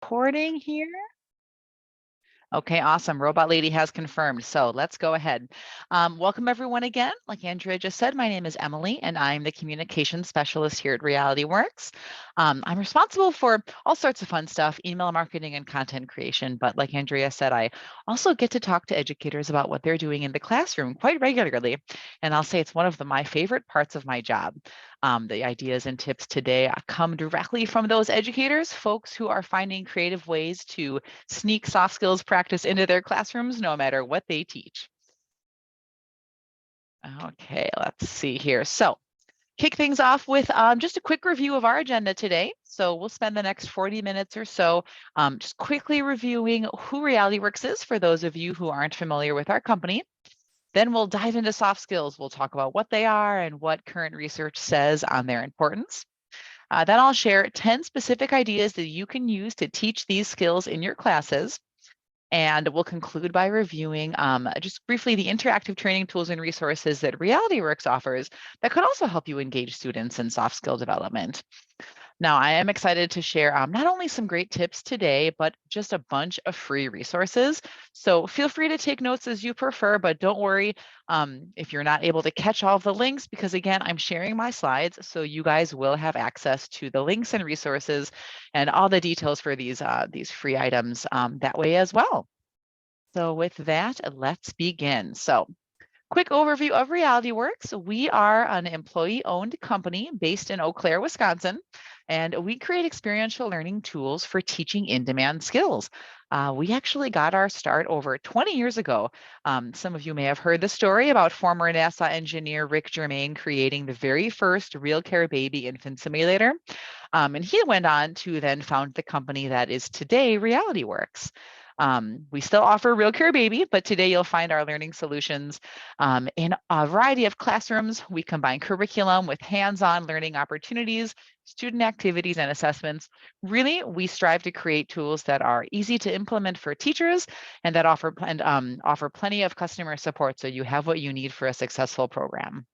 Recording here. Okay, awesome. Robot Lady has confirmed. So let's go ahead. Welcome everyone again. Like Andrea just said, my name is Emily and I'm the communications specialist here at Realityworks. I'm responsible for all sorts of fun stuff, email marketing and content creation. But like Andrea said, I also get to talk to educators about what they're doing in the classroom quite regularly. And I'll say it's one of my favorite parts of my job. The ideas and tips today come directly from those educators, folks who are finding creative ways to sneak soft skills practice into their classrooms, no matter what they teach. Okay, let's see here. So kick things off with just a quick review of our agenda today. So we'll spend the next 40 minutes or so just quickly reviewing who Realityworks is for those of you who aren't familiar with our company. Then we'll dive into soft skills. We'll talk about what they are and what current research says on their importance. Then I'll share 10 specific ideas that you can use to teach these skills in your classes. And we'll conclude by reviewing just briefly the interactive training tools and resources that Realityworks offers that could also help you engage students in soft skill development. Now, I am excited to share not only some great tips today, but just a bunch of free resources. So feel free to take notes as you prefer, but don't worry if you're not able to catch all of the links, because again, I'm sharing my slides, so you guys will have access to the links and resources and all the details for these free items that way as well. So with that, let's begin. So quick overview of Realityworks. We are an employee-owned company based in Eau Claire, Wisconsin, and we create experiential learning tools for teaching in-demand skills. We actually got our start over 20 years ago. Some of you may have heard the story about former NASA engineer Rick Germain creating the very first Real Care Baby infant simulator. And he went on to then found the company that is today Realityworks. We still offer Real Care Baby, but today you'll find our learning solutions in a variety of classrooms. We combine curriculum with hands-on learning opportunities, student activities, and assessments. Really, we strive to create tools that are easy to implement for teachers and that offer plenty of customer support so you have what you need for a successful program.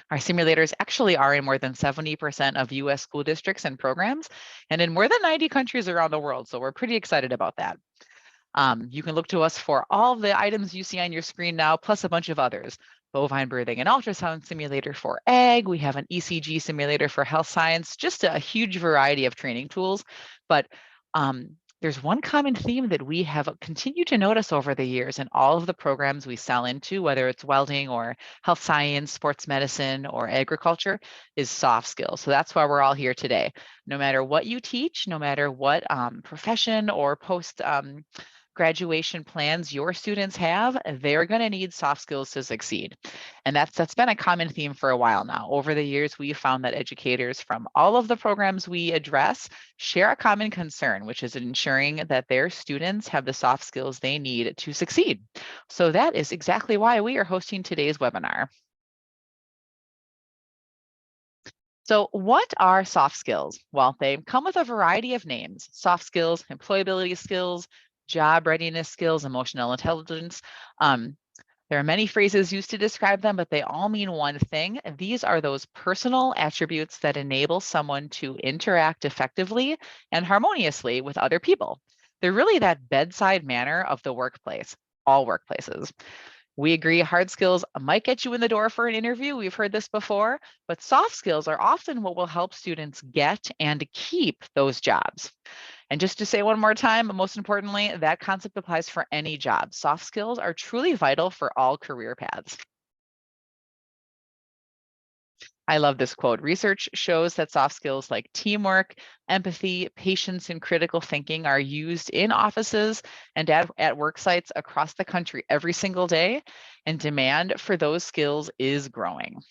Our simulators actually are in more than 70% of US school districts and programs, and in more than 90 countries around the world. So we're pretty excited about that. You can look to us for all the items you see on your screen now, plus a bunch of others. Bovine breathing and ultrasound simulator for ag. We have an ECG simulator for health science, just a huge variety of training tools. But there's one common theme that we have continued to notice over the years in all of the programs we sell into, whether it's welding or health science, sports medicine, or agriculture, is soft skills. So that's why we're all here today. No matter what you teach, no matter what profession or post graduation plans your students have, they're going to need soft skills to succeed. And that's been a common theme for a while now. Over the years, we've found that educators from all of the programs we address share a common concern, which is ensuring that their students have the soft skills they need to succeed. So that is exactly why we are hosting today's webinar. So what are soft skills? Well, they come with a variety of names: soft skills, employability skills, job readiness skills, emotional intelligence. There are many phrases used to describe them, but they all mean one thing. These are those personal attributes that enable someone to interact effectively and harmoniously with other people. They're really that bedside manner of the workplace, all workplaces. We agree hard skills might get you in the door for an interview. We've heard this before, but soft skills are often what will help students get and keep those jobs. And just to say one more time, most importantly, that concept applies for any job. Soft skills are truly vital for all career paths. I love this quote. Research shows that soft skills like teamwork, empathy, patience, and critical thinking are used in offices and at work sites across the country every single day, and demand for those skills is growing.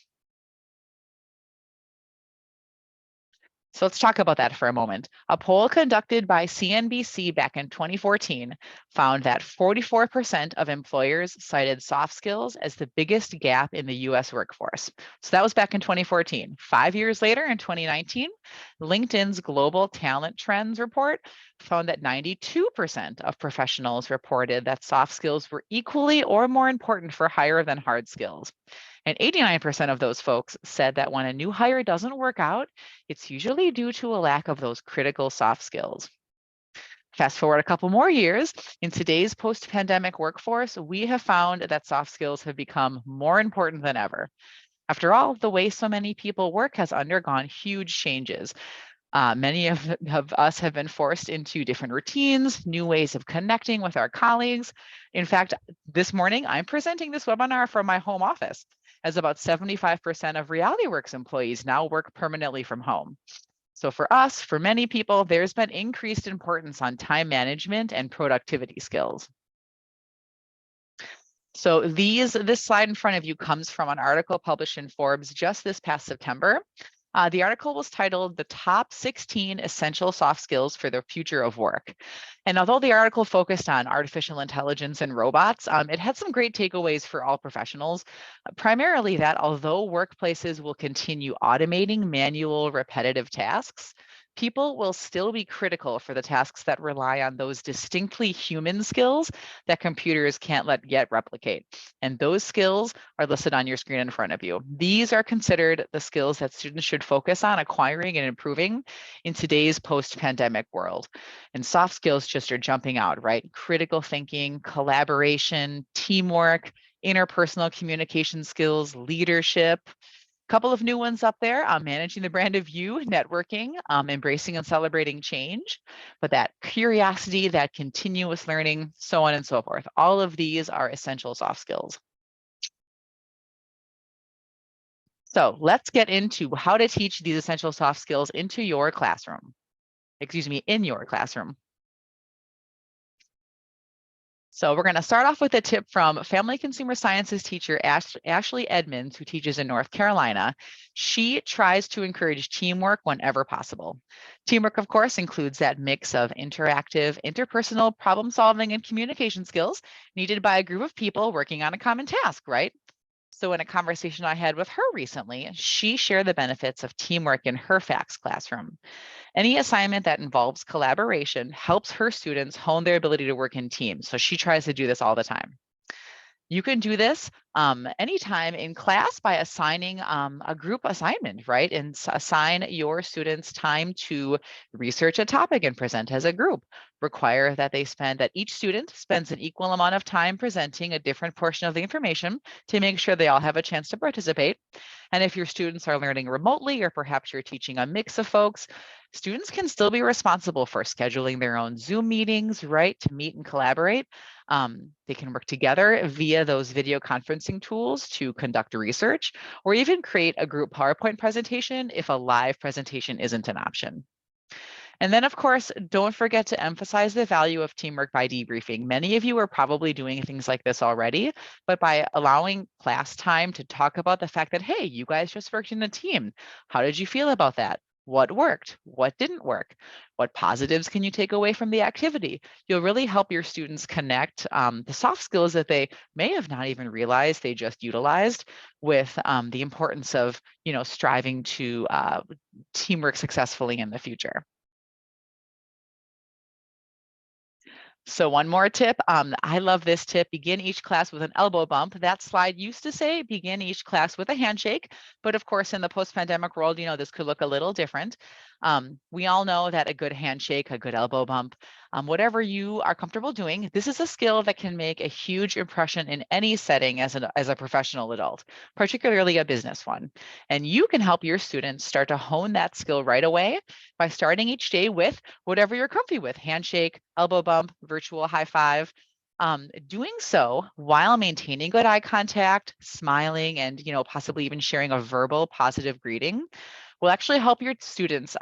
So let's talk about that for a moment. A poll conducted by CNBC back in 2014 found that 44% of employers cited soft skills as the biggest gap in the US workforce. So that was back in 2014. 5 years later, in 2019, LinkedIn's Global Talent Trends report found that 92% of professionals reported that soft skills were equally or more important for hire than hard skills. And 89% of those folks said that when a new hire doesn't work out, it's usually due to a lack of those critical soft skills. Fast forward a couple more years, in today's post-pandemic workforce, we have found that soft skills have become more important than ever. After all, the way so many people work has undergone huge changes. Many of us have been forced into different routines, new ways of connecting with our colleagues. In fact, this morning, I'm presenting this webinar from my home office, as about 75% of Realityworks employees now work permanently from home. So for us, for many people, there's been increased importance on time management and productivity skills. So this slide in front of you comes from an article published in Forbes just this past September. The article was titled "The Top 16 Essential Soft Skills for the Future of Work." And although the article focused on artificial intelligence and robots, it had some great takeaways for all professionals, primarily that although workplaces will continue automating manual repetitive tasks, people will still be critical for the tasks that rely on those distinctly human skills that computers can't yet replicate. And those skills are listed on your screen in front of you. These are considered the skills that students should focus on acquiring and improving in today's post-pandemic world. And soft skills just are jumping out, right? Critical thinking, collaboration, teamwork, interpersonal communication skills, leadership. Couple of new ones up there, managing the brand of you, networking, embracing and celebrating change, but that curiosity, that continuous learning, so on and so forth. All of these are essential soft skills. So let's get into how to teach these essential soft skills into your classroom. In your classroom. So we're going to start off with a tip from Family Consumer Sciences teacher Ashley Edmonds, who teaches in North Carolina. She tries to encourage teamwork whenever possible. Teamwork, of course, includes that mix of interactive, interpersonal problem solving and communication skills needed by a group of people working on a common task, right? So in a conversation I had with her recently, she shared the benefits of teamwork in her FACS classroom. Any assignment that involves collaboration helps her students hone their ability to work in teams. So she tries to do this all the time. You can do this anytime in class by assigning a group assignment, right? And assign your students time to research a topic and present as a group. Require that each student spends an equal amount of time presenting a different portion of the information to make sure they all have a chance to participate. And if your students are learning remotely, or perhaps you're teaching a mix of folks, students can still be responsible for scheduling their own Zoom meetings, right, to meet and collaborate. They can work together via those video conferencing tools to conduct research, or even create a group PowerPoint presentation if a live presentation isn't an option. And then, of course, don't forget to emphasize the value of teamwork by debriefing. Many of you are probably doing things like this already, but by allowing class time to talk about the fact that, hey, you guys just worked in a team. How did you feel about that? What worked? What didn't work? What positives can you take away from the activity? You'll really help your students connect the soft skills that they may have not even realized they just utilized with the importance of, striving to teamwork successfully in the future. So one more tip, I love this tip, begin each class with an elbow bump. That slide used to say begin each class with a handshake, but of course in the post-pandemic world, this could look a little different. We all know that a good handshake, a good elbow bump, whatever you are comfortable doing, this is a skill that can make a huge impression in any setting as a professional adult, particularly a business one. And you can help your students start to hone that skill right away by starting each day with whatever you're comfy with, handshake, elbow bump, virtual high five. Doing so while maintaining good eye contact, smiling, and possibly even sharing a verbal positive greeting will actually help your students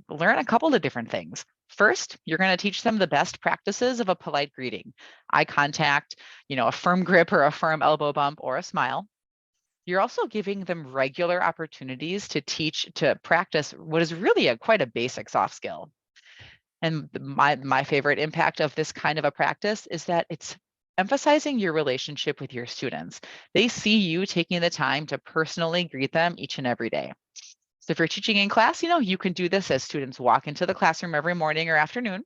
learn a couple of different things. First, you're going to teach them the best practices of a polite greeting, eye contact, a firm grip or a firm elbow bump or a smile. You're also giving them regular opportunities to practice what is really quite a basic soft skill. And my favorite impact of this kind of a practice is that it's emphasizing your relationship with your students. They see you taking the time to personally greet them each and every day. So if you're teaching in class, you can do this as students walk into the classroom every morning or afternoon.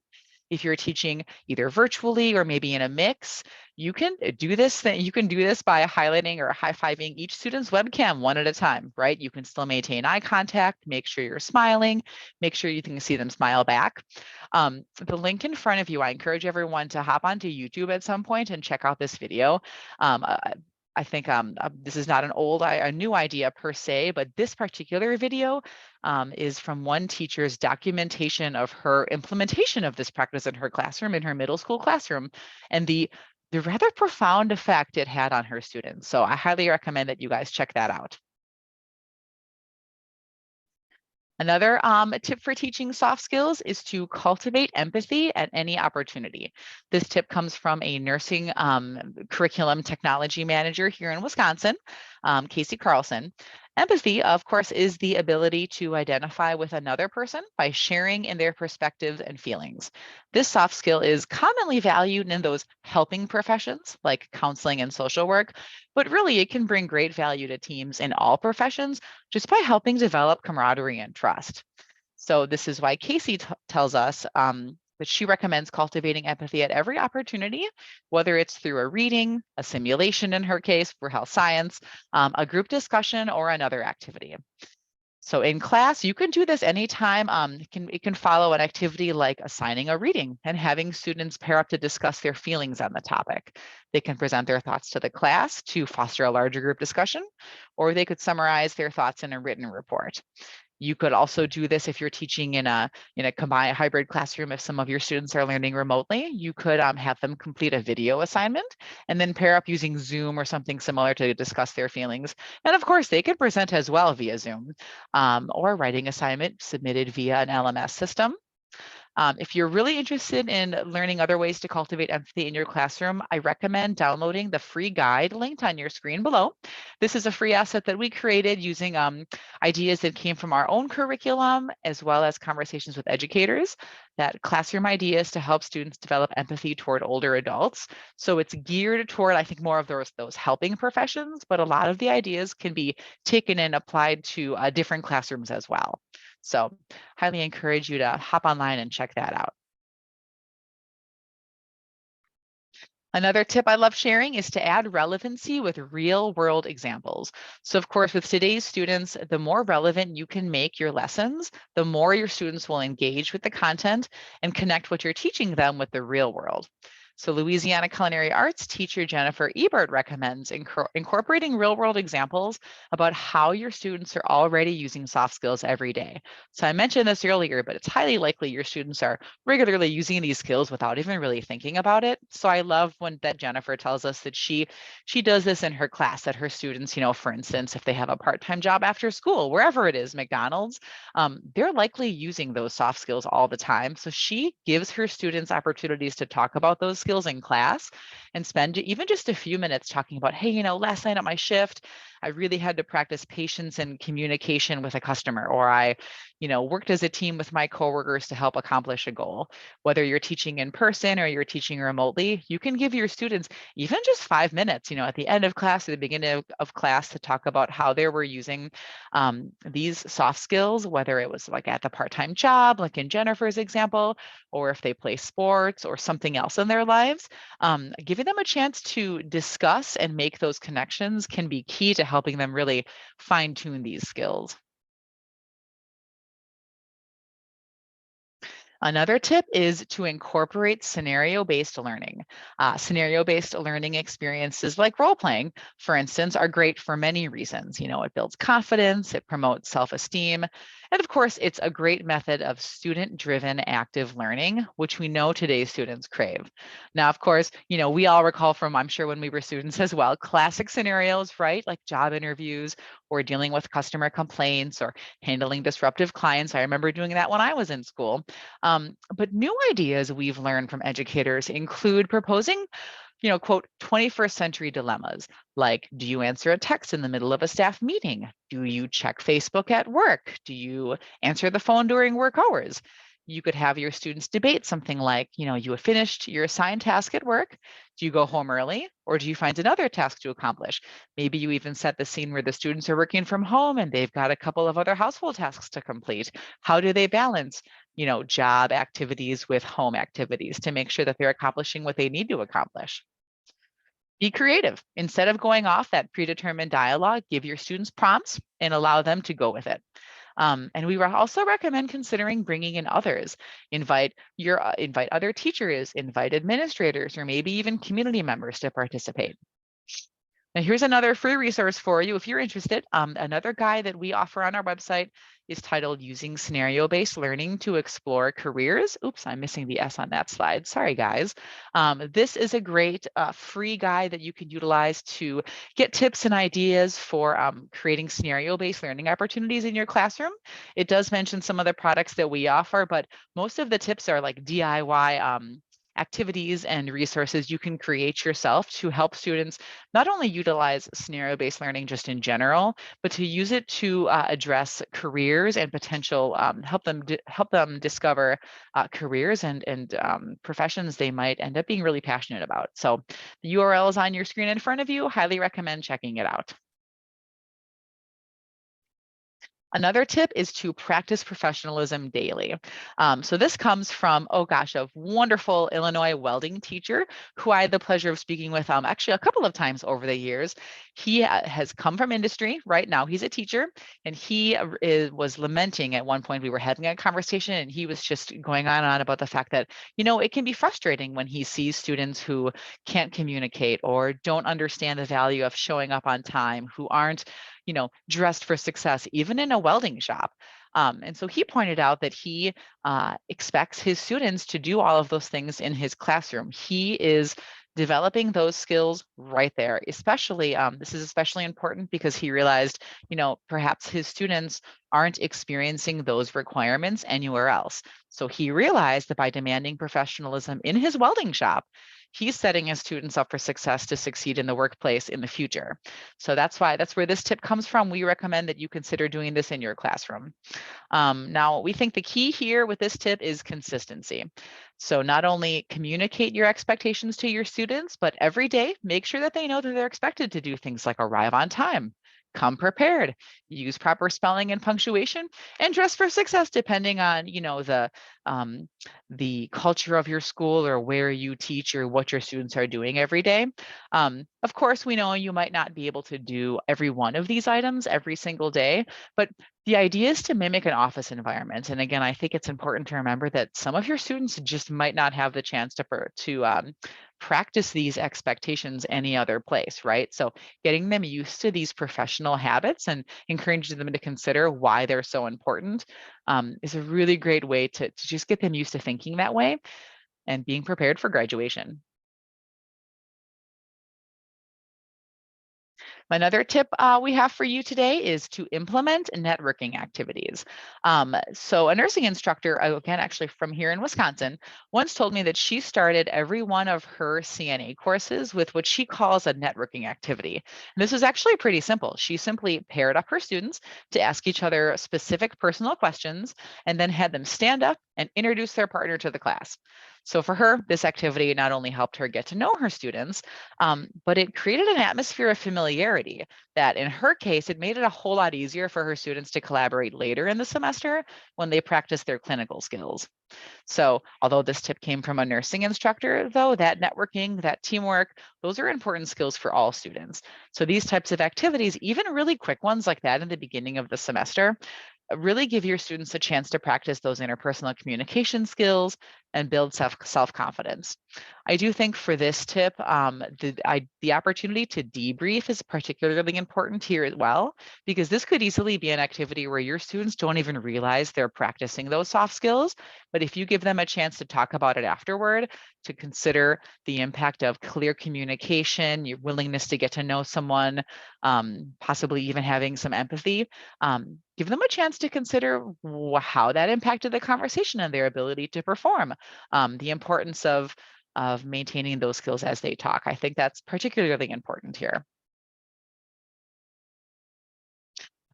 If you're teaching either virtually or maybe in a mix, you can do this by highlighting or high-fiving each student's webcam one at a time, right? You can still maintain eye contact, make sure you're smiling, make sure you can see them smile back. The link in front of you, I encourage everyone to hop onto YouTube at some point and check out this video. I think this is not a new idea per se, but this particular video is from one teacher's documentation of her implementation of this practice in her classroom, in her middle school classroom, and the rather profound effect it had on her students. So I highly recommend that you guys check that out. Another tip for teaching soft skills is to cultivate empathy at any opportunity. This tip comes from a nursing curriculum technology manager here in Wisconsin, Casey Carlson. Empathy, of course, is the ability to identify with another person by sharing in their perspectives and feelings. This soft skill is commonly valued in those helping professions like counseling and social work, but really it can bring great value to teams in all professions just by helping develop camaraderie and trust. So this is why Casey tells us that she recommends cultivating empathy at every opportunity, whether it's through a reading, a simulation in her case for health science, a group discussion, or another activity. So in class, you can do this anytime. It can follow an activity like assigning a reading and having students pair up to discuss their feelings on the topic. They can present their thoughts to the class to foster a larger group discussion, or they could summarize their thoughts in a written report. You could also do this if you're teaching in a combined hybrid classroom. If some of your students are learning remotely, you could have them complete a video assignment and then pair up using Zoom or something similar to discuss their feelings. And of course, they could present as well via Zoom or writing assignment submitted via an LMS system. If you're really interested in learning other ways to cultivate empathy in your classroom, I recommend downloading the free guide linked on your screen below. This is a free asset that we created using ideas that came from our own curriculum, as well as conversations with educators, that classroom ideas to help students develop empathy toward older adults. So it's geared toward, I think, more of those helping professions, but a lot of the ideas can be taken and applied to different classrooms as well. So highly encourage you to hop online and check that out. Another tip I love sharing is to add relevancy with real world examples. So of course, with today's students, the more relevant you can make your lessons, the more your students will engage with the content and connect what you're teaching them with the real world. So Louisiana Culinary Arts teacher Jennifer Ebert recommends incorporating real world examples about how your students are already using soft skills every day. So I mentioned this earlier, but it's highly likely your students are regularly using these skills without even really thinking about it. So I love that Jennifer tells us that she does this in her class, that her students, for instance, if they have a part-time job after school, wherever it is, McDonald's, they're likely using those soft skills all the time. So she gives her students opportunities to talk about those skills in class and spend even just a few minutes talking about, hey, last night at my shift, I really had to practice patience and communication with a customer, or I, worked as a team with my coworkers to help accomplish a goal. Whether you're teaching in person or you're teaching remotely, you can give your students even just 5 minutes, at the end of class, at the beginning of class, to talk about how they were using these soft skills, whether it was like at the part-time job, like in Jennifer's example, or if they play sports or something else in their lives. Giving them a chance to discuss and make those connections can be key to helping them really fine-tune these skills. Another tip is to incorporate scenario-based learning. Scenario-based learning experiences like role-playing, for instance, are great for many reasons. It builds confidence, it promotes self-esteem, and of course, it's a great method of student-driven active learning, which we know today's students crave. Now, of course, we all recall from, I'm sure, when we were students as well, classic scenarios, right? Like job interviews or dealing with customer complaints or handling disruptive clients. I remember doing that when I was in school. But new ideas we've learned from educators include proposing, quote, 21st century dilemmas, like, do you answer a text in the middle of a staff meeting? Do you check Facebook at work? Do you answer the phone during work hours? You could have your students debate something like, you have finished your assigned task at work. Do you go home early, or do you find another task to accomplish? Maybe you even set the scene where the students are working from home and they've got a couple of other household tasks to complete. How do they balance job activities with home activities to make sure that they're accomplishing what they need to accomplish. Be creative. Instead of going off that predetermined dialogue, give your students prompts and allow them to go with it. And we also recommend considering bringing in others. Invite other teachers, invite administrators, or maybe even community members to participate. Now, here's another free resource for you if you're interested. Another guide that we offer on our website is titled Using Scenario-Based Learning to Explore Careers. Oops, I'm missing the S on that slide. Sorry, guys. This is a great free guide that you can utilize to get tips and ideas for creating scenario-based learning opportunities in your classroom. It does mention some of the products that we offer, but most of the tips are like DIY activities and resources you can create yourself to help students not only utilize scenario-based learning just in general, but to use it to address careers and potential, help them discover careers and professions they might end up being really passionate about. So the URL is on your screen in front of you. Highly recommend checking it out. Another tip is to practice professionalism daily. So this comes from, oh gosh, a wonderful Illinois welding teacher who I had the pleasure of speaking with actually a couple of times over the years. He has come from industry. Right now he's a teacher, and he was lamenting at one point. We were having a conversation and he was just going on and on about the fact that, it can be frustrating when he sees students who can't communicate or don't understand the value of showing up on time, who aren't dressed for success, even in a welding shop. And so he pointed out that he expects his students to do all of those things in his classroom. He is developing those skills right there, especially, this is especially important because he realized, perhaps his students aren't experiencing those requirements anywhere else. So he realized that by demanding professionalism in his welding shop, he's setting his students up for success to succeed in the workplace in the future. So that's where this tip comes from. We recommend that you consider doing this in your classroom. Now, we think the key here with this tip is consistency. So not only communicate your expectations to your students, but every day, make sure that they know that they're expected to do things like arrive on time, come prepared, use proper spelling and punctuation, and dress for success depending on, the culture of your school or where you teach or what your students are doing every day. Of course, we know you might not be able to do every one of these items every single day, but the idea is to mimic an office environment. And again, I think it's important to remember that some of your students just might not have the chance to practice these expectations any other place, right? So getting them used to these professional habits and encouraging them to consider why they're so important is a really great way to just get them used to thinking that way and being prepared for graduation. Another tip we have for you today is to implement networking activities. So a nursing instructor, again, actually from here in Wisconsin, once told me that she started every one of her CNA courses with what she calls a networking activity. And this was actually pretty simple. She simply paired up her students to ask each other specific personal questions and then had them stand up and introduce their partner to the class. So for her, this activity not only helped her get to know her students, but it created an atmosphere of familiarity that in her case, it made it a whole lot easier for her students to collaborate later in the semester when they practice their clinical skills. So although this tip came from a nursing instructor, though, that networking, that teamwork, those are important skills for all students. So these types of activities, even really quick ones like that in the beginning of the semester, really give your students a chance to practice those interpersonal communication skills and build self-confidence. I do think for this tip, the opportunity to debrief is particularly important here as well, because this could easily be an activity where your students don't even realize they're practicing those soft skills. But if you give them a chance to talk about it afterward, to consider the impact of clear communication, your willingness to get to know someone, possibly even having some empathy, give them a chance to consider how that impacted the conversation and their ability to perform, the importance of maintaining those skills as they talk. I think that's particularly important here.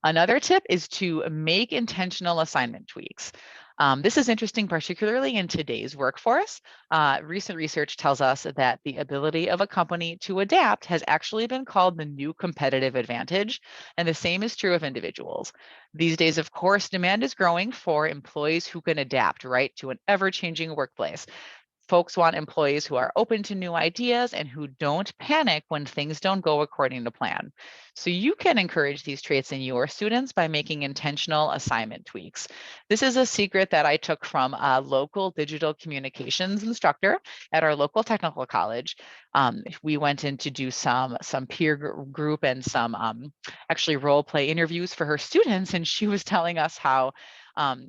Another tip is to make intentional assignment tweaks. This is interesting, particularly in today's workforce. Recent research tells us that the ability of a company to adapt has actually been called the new competitive advantage, and the same is true of individuals. These days, of course, demand is growing for employees who can adapt, right, to an ever-changing workplace. Folks want employees who are open to new ideas and who don't panic when things don't go according to plan. So you can encourage these traits in your students by making intentional assignment tweaks. This is a secret that I took from a local digital communications instructor at our local technical college. We went in to do some peer group and some actually role play interviews for her students, and she was telling us how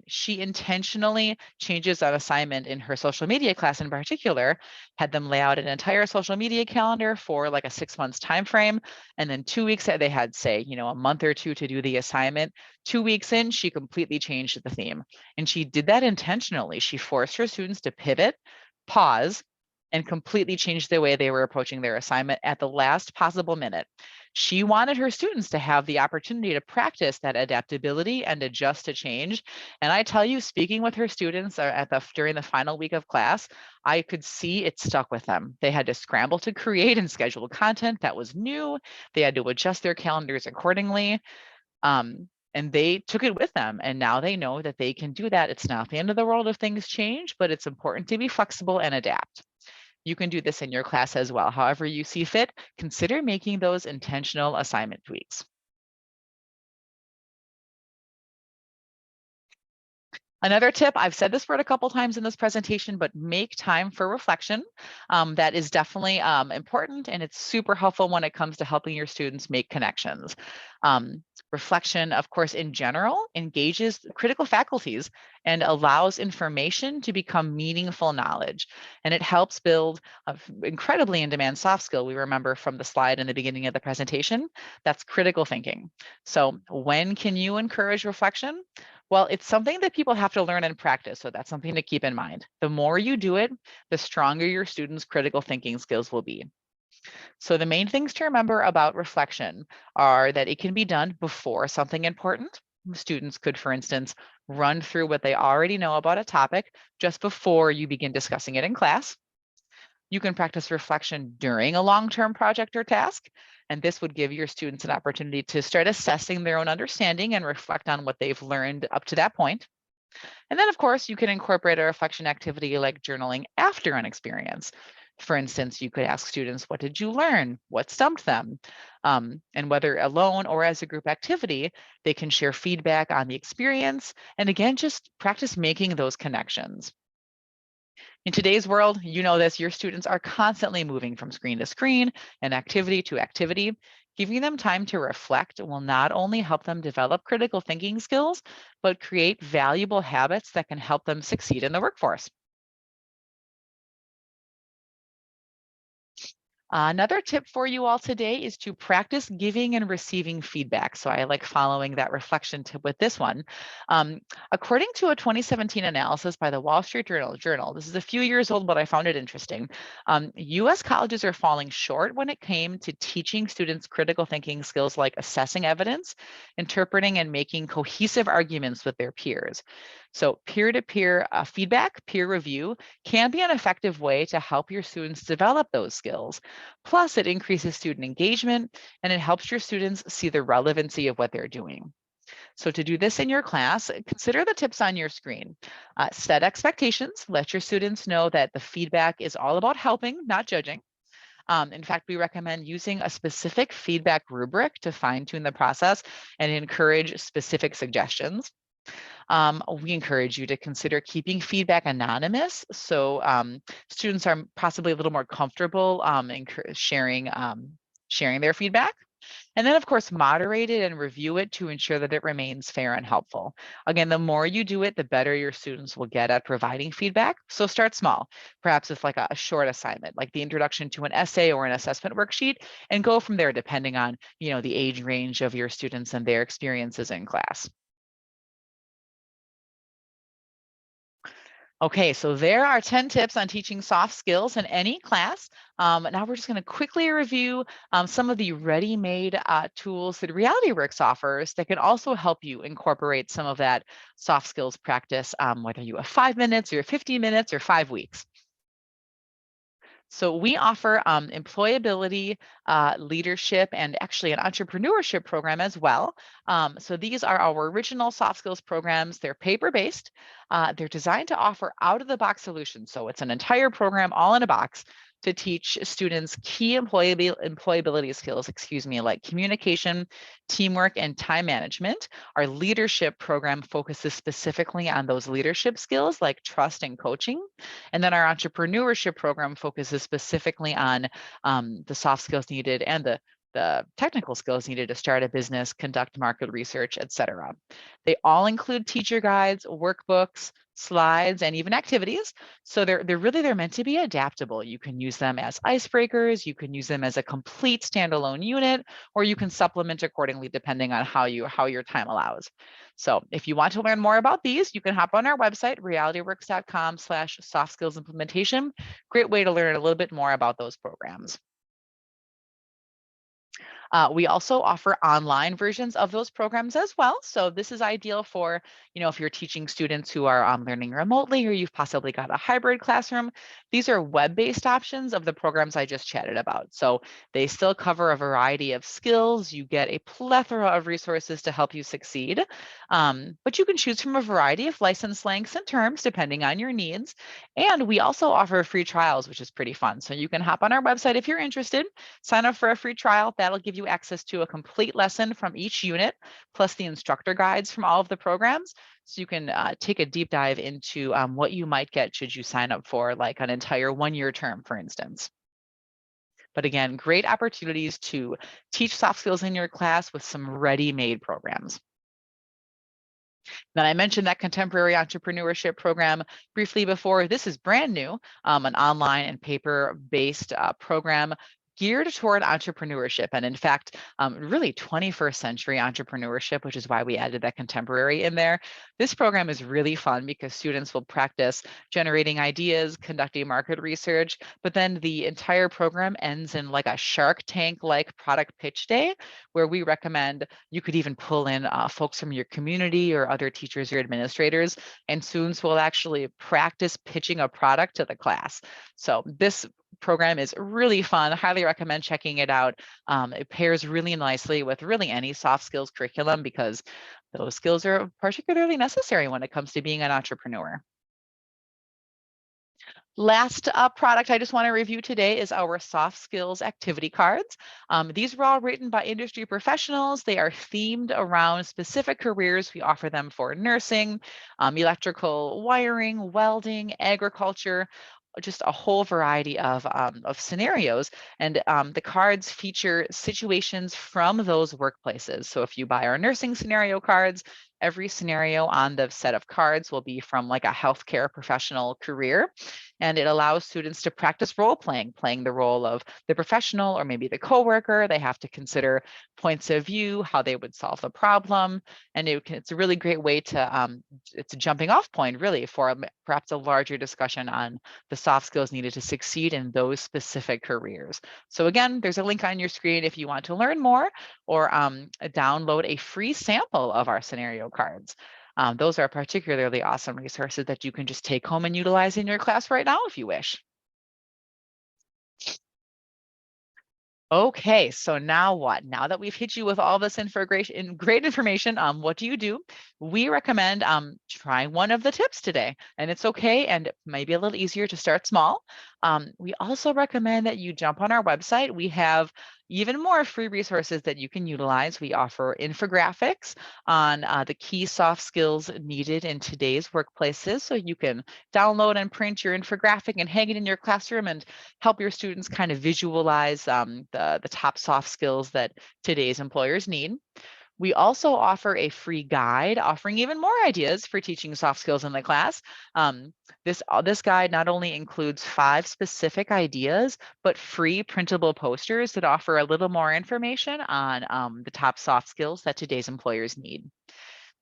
she intentionally changes that assignment in her social media class in particular, had them lay out an entire social media calendar for like a 6 months time frame. And then 2 weeks that they had, say, a month or two to do the assignment. 2 weeks in, she completely changed the theme. And she did that intentionally. She forced her students to pivot, pause, and completely change the way they were approaching their assignment at the last possible minute. She wanted her students to have the opportunity to practice that adaptability and adjust to change. And I tell you, speaking with her students during the final week of class, I could see it stuck with them. They had to scramble to create and schedule content that was new. They had to adjust their calendars accordingly. And they took it with them. And now they know that they can do that. It's not the end of the world if things change, but it's important to be flexible and adapt. You can do this in your class as well. However you see fit, consider making those intentional assignment tweaks. Another tip, I've said this word a couple times in this presentation, but make time for reflection. That is definitely important, and it's super helpful when it comes to helping your students make connections. Reflection, of course, in general, engages critical faculties and allows information to become meaningful knowledge. And it helps build an incredibly in-demand soft skill we remember from the slide in the beginning of the presentation. That's critical thinking. So when can you encourage reflection? Well, it's something that people have to learn and practice, so that's something to keep in mind. The more you do it, the stronger your students' critical thinking skills will be. So the main things to remember about reflection are that it can be done before something important. Students could, for instance, run through what they already know about a topic just before you begin discussing it in class. You can practice reflection during a long-term project or task, and this would give your students an opportunity to start assessing their own understanding and reflect on what they've learned up to that point. And then, of course, you can incorporate a reflection activity like journaling after an experience. For instance, you could ask students, what did you learn? What stumped them? And whether alone or as a group activity, they can share feedback on the experience. And again, just practice making those connections. In today's world, you know this, your students are constantly moving from screen to screen and activity to activity. Giving them time to reflect will not only help them develop critical thinking skills, but create valuable habits that can help them succeed in the workforce. Another tip for you all today is to practice giving and receiving feedback. So I like following that reflection tip with this one. According to a 2017 analysis by the Wall Street Journal, this is a few years old, but I found it interesting. US colleges are falling short when it came to teaching students critical thinking skills like assessing evidence, interpreting, and making cohesive arguments with their peers. So peer-to-peer feedback, peer review can be an effective way to help your students develop those skills. Plus, it increases student engagement and it helps your students see the relevancy of what they're doing. So to do this in your class, consider the tips on your screen. Set expectations. Let your students know that the feedback is all about helping, not judging. In fact, we recommend using a specific feedback rubric to fine-tune the process and encourage specific suggestions. We encourage you to consider keeping feedback anonymous, so students are possibly a little more comfortable sharing their feedback. And then, of course, moderate it and review it to ensure that it remains fair and helpful. Again, the more you do it, the better your students will get at providing feedback. So start small, perhaps with like a short assignment, like the introduction to an essay or an assessment worksheet, and go from there depending on, the age range of your students and their experiences in class. Okay, so there are 10 tips on teaching soft skills in any class. Now we're just going to quickly review some of the ready-made tools that Realityworks offers that can also help you incorporate some of that soft skills practice, whether you have 5 minutes or 50 minutes or 5 weeks. So we offer employability, leadership, and actually an entrepreneurship program as well. So these are our original soft skills programs. They're paper-based. They're designed to offer out-of-the-box solutions. So it's an entire program all in a box to teach students key employability skills, like communication, teamwork, and time management. Our leadership program focuses specifically on those leadership skills like trust and coaching. And then our entrepreneurship program focuses specifically on the soft skills needed and the technical skills needed to start a business, conduct market research, et cetera. They all include teacher guides, workbooks, slides, and even activities. So they're meant to be adaptable. You can use them as icebreakers, you can use them as a complete standalone unit, or you can supplement accordingly depending on how your time allows. So if you want to learn more about these, you can hop on our website, realityworks.com/soft skills implementation. Great way to learn a little bit more about those programs. We also offer online versions of those programs as well. So this is ideal for, if you're teaching students who are learning remotely, or you've possibly got a hybrid classroom. These are web-based options of the programs I just chatted about. So they still cover a variety of skills. You get a plethora of resources to help you succeed. But you can choose from a variety of license lengths and terms depending on your needs. And we also offer free trials, which is pretty fun. So you can hop on our website if you're interested, sign up for a free trial. That'll give you access to a complete lesson from each unit, plus the instructor guides from all of the programs. So you can take a deep dive into what you might get should you sign up for like an entire 1-year term, for instance. But again, great opportunities to teach soft skills in your class with some ready-made programs. Then I mentioned that contemporary entrepreneurship program briefly before. This is brand new, an online and paper-based program geared toward entrepreneurship. And in fact, really 21st century entrepreneurship, which is why we added that contemporary in there. This program is really fun because students will practice generating ideas, conducting market research, but then the entire program ends in like a Shark Tank-like product pitch day, where we recommend you could even pull in folks from your community or other teachers or administrators, and students will actually practice pitching a product to the class. So this program is really fun. Highly recommend checking it out. It pairs really nicely with really any soft skills curriculum because those skills are particularly necessary when it comes to being an entrepreneur. Last product I just want to review today is our soft skills activity cards. These were all written by industry professionals. They are themed around specific careers. We offer them for nursing, electrical wiring, welding, agriculture, just a whole variety of scenarios. And the cards feature situations from those workplaces. So if you buy our nursing scenario cards, every scenario on the set of cards will be from like a healthcare professional career. And it allows students to practice role playing the role of the professional or maybe the coworker. They have to consider points of view, how they would solve the problem. And it's a really great way to, it's a jumping off point really for perhaps a larger discussion on the soft skills needed to succeed in those specific careers. So again, there's a link on your screen if you want to learn more or download a free sample of our scenario cards. Those are particularly awesome resources that you can just take home and utilize in your class right now if you wish. Okay, so now what? Now that we've hit you with all this great information, what do you do? We recommend trying one of the tips today, and it's okay, and it may be a little easier to start small. We also recommend that you jump on our website. We have even more free resources that you can utilize. We offer infographics on the key soft skills needed in today's workplaces, so you can download and print your infographic and hang it in your classroom and help your students kind of visualize the top soft skills that today's employers need. We also offer a free guide offering even more ideas for teaching soft skills in the class. This guide not only includes 5 specific ideas, but free printable posters that offer a little more information on the top soft skills that today's employers need.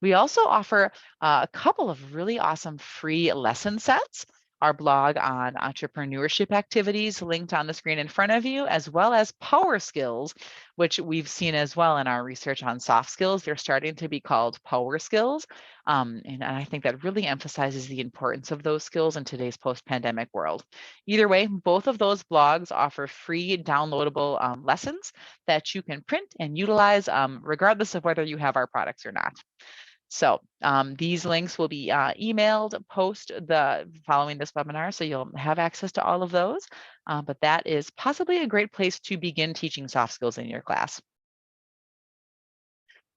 We also offer a couple of really awesome free lesson sets. Our blog on entrepreneurship activities linked on the screen in front of you, as well as power skills, which we've seen as well in our research on soft skills. They're starting to be called power skills. And I think that really emphasizes the importance of those skills in today's post-pandemic world. Either way, both of those blogs offer free downloadable lessons that you can print and utilize regardless of whether you have our products or not. So these links will be emailed following this webinar, so you'll have access to all of those. But that is possibly a great place to begin teaching soft skills in your class.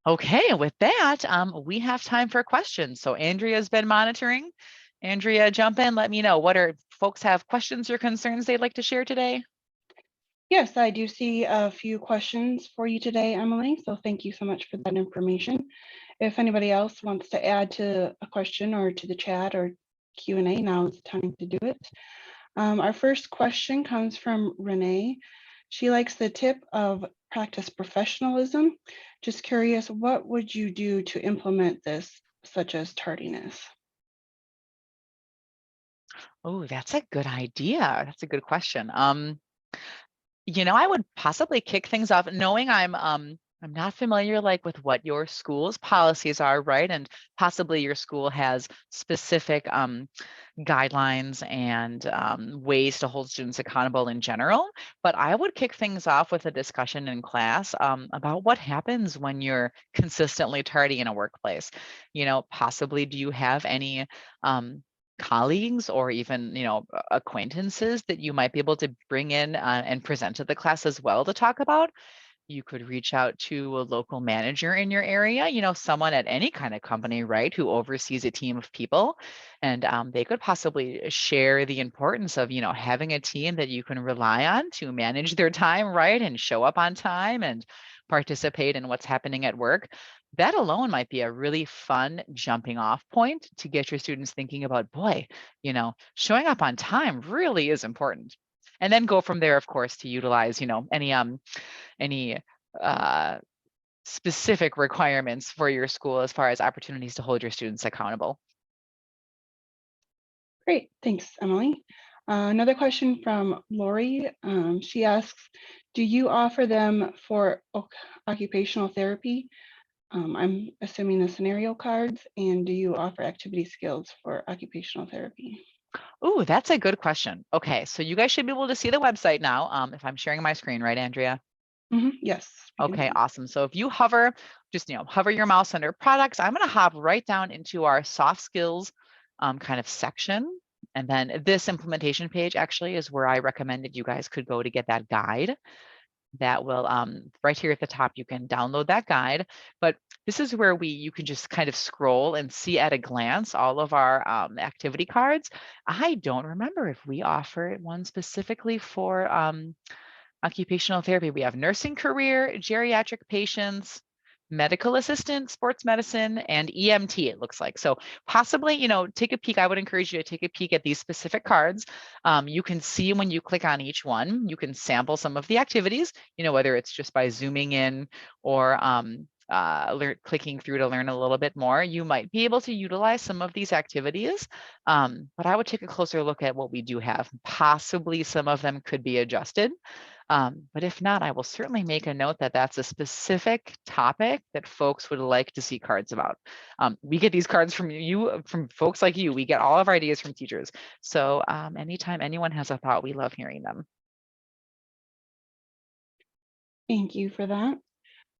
Okay, with that, we have time for questions. So Andrea's been monitoring. Andrea, jump in, let me know. What are folks have questions or concerns they'd like to share today? Yes, I do see a few questions for you today, Emily. So thank you so much for that information. If anybody else wants to add to a question or to the chat or Q&A, now is the time to do it. Our first question comes from Renee. She likes the tip of practice professionalism. Just curious, what would you do to implement this, such as tardiness? Oh, that's a good idea. That's a good question. I would possibly kick things off knowing I'm not familiar with what your school's policies are, right? And possibly your school has specific guidelines and ways to hold students accountable in general. But I would kick things off with a discussion in class about what happens when you're consistently tardy in a workplace. Possibly do you have any colleagues or even acquaintances that you might be able to bring in and present to the class as well to talk about? You could reach out to a local manager in your area, someone at any kind of company, right, who oversees a team of people. And they could possibly share the importance of, having a team that you can rely on to manage their time, right, and show up on time and participate in what's happening at work. That alone might be a really fun jumping off point to get your students thinking about, boy, showing up on time really is important. And then go from there, of course, to utilize, any specific requirements for your school as far as opportunities to hold your students accountable. Great, thanks, Emily. Another question from Lori. She asks, do you offer them for occupational therapy? I'm assuming the scenario cards, and do you offer activity skills for occupational therapy? Oh, that's a good question. Okay, so you guys should be able to see the website now. If I'm sharing my screen, right, Andrea? Yes. Okay, awesome. So if you hover, just hover your mouse under products, I'm going to hop right down into our soft skills kind of section. And then this implementation page actually is where I recommended you guys could go to get that guide. That will right here at the top, you can download that guide. But this is where you can just kind of scroll and see at a glance all of our activity cards. I don't remember if we offer one specifically for occupational therapy. We have nursing career, geriatric patients, medical assistant, sports medicine, and EMT, it looks like. So possibly, take a peek. I would encourage you to take a peek at these specific cards. You can see when you click on each one, you can sample some of the activities, whether it's just by zooming in or clicking through to learn a little bit more. You might be able to utilize some of these activities, but I would take a closer look at what we do have. Possibly some of them could be adjusted. But if not, I will certainly make a note that that's a specific topic that folks would like to see cards about. We get these cards from folks like you. We get all of our ideas from teachers. So anytime anyone has a thought, we love hearing them. Thank you for that.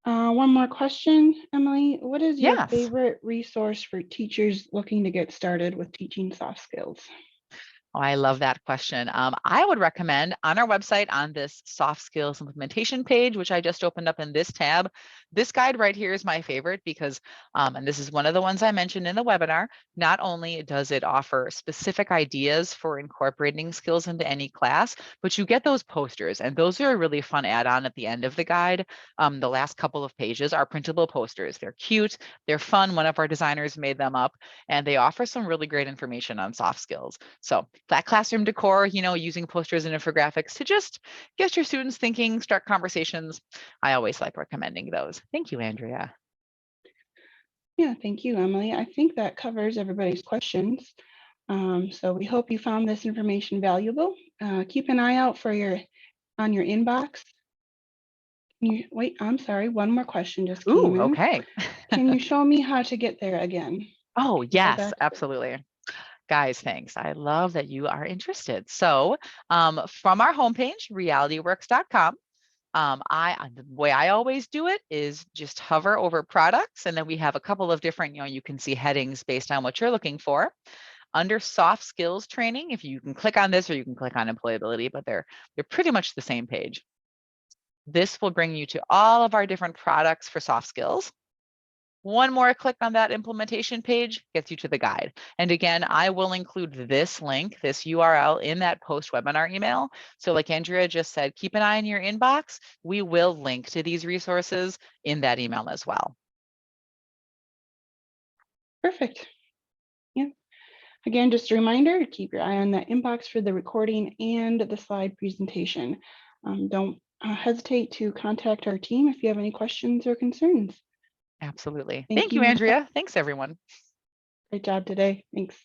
One more question, Emily. What is your Yes. favorite resource for teachers looking to get started with teaching soft skills? Oh, I love that question. I would recommend on our website on this soft skills implementation page, which I just opened up in this tab, this guide right here is my favorite because, and this is one of the ones I mentioned in the webinar, not only does it offer specific ideas for incorporating skills into any class, but you get those posters, and those are a really fun add-on at the end of the guide. The last couple of pages are printable posters. They're cute, they're fun. One of our designers made them up, and they offer some really great information on soft skills. So that classroom decor, using posters and infographics to just get your students thinking, start conversations. I always like recommending those. Thank you, Andrea. Yeah, thank you, Emily. I think that covers everybody's questions. So we hope you found this information valuable. Keep an eye out for on your inbox. Wait, I'm sorry, one more question just came Ooh, in. okay. Can you show me how to get there again? Oh, Go yes, back. absolutely. Guys, thanks. I love that you are interested. So from our homepage, realityworks.com, the way I always do it is just hover over products, and then we have a couple of different, you can see headings based on what you're looking for. Under soft skills training, if you can click on this or you can click on employability, but they're pretty much the same page. This will bring you to all of our different products for soft skills. One more click on that implementation page gets you to the guide. And again, I will include this link, this URL in that post-webinar email. So like Andrea just said, keep an eye on your inbox. We will link to these resources in that email as well. Perfect. Yeah. Again, just a reminder to keep your eye on that inbox for the recording and the slide presentation. Don't hesitate to contact our team if you have any questions or concerns. Absolutely. Thank Thank you, you. Andrea. Thanks, everyone. Great job today. Thanks.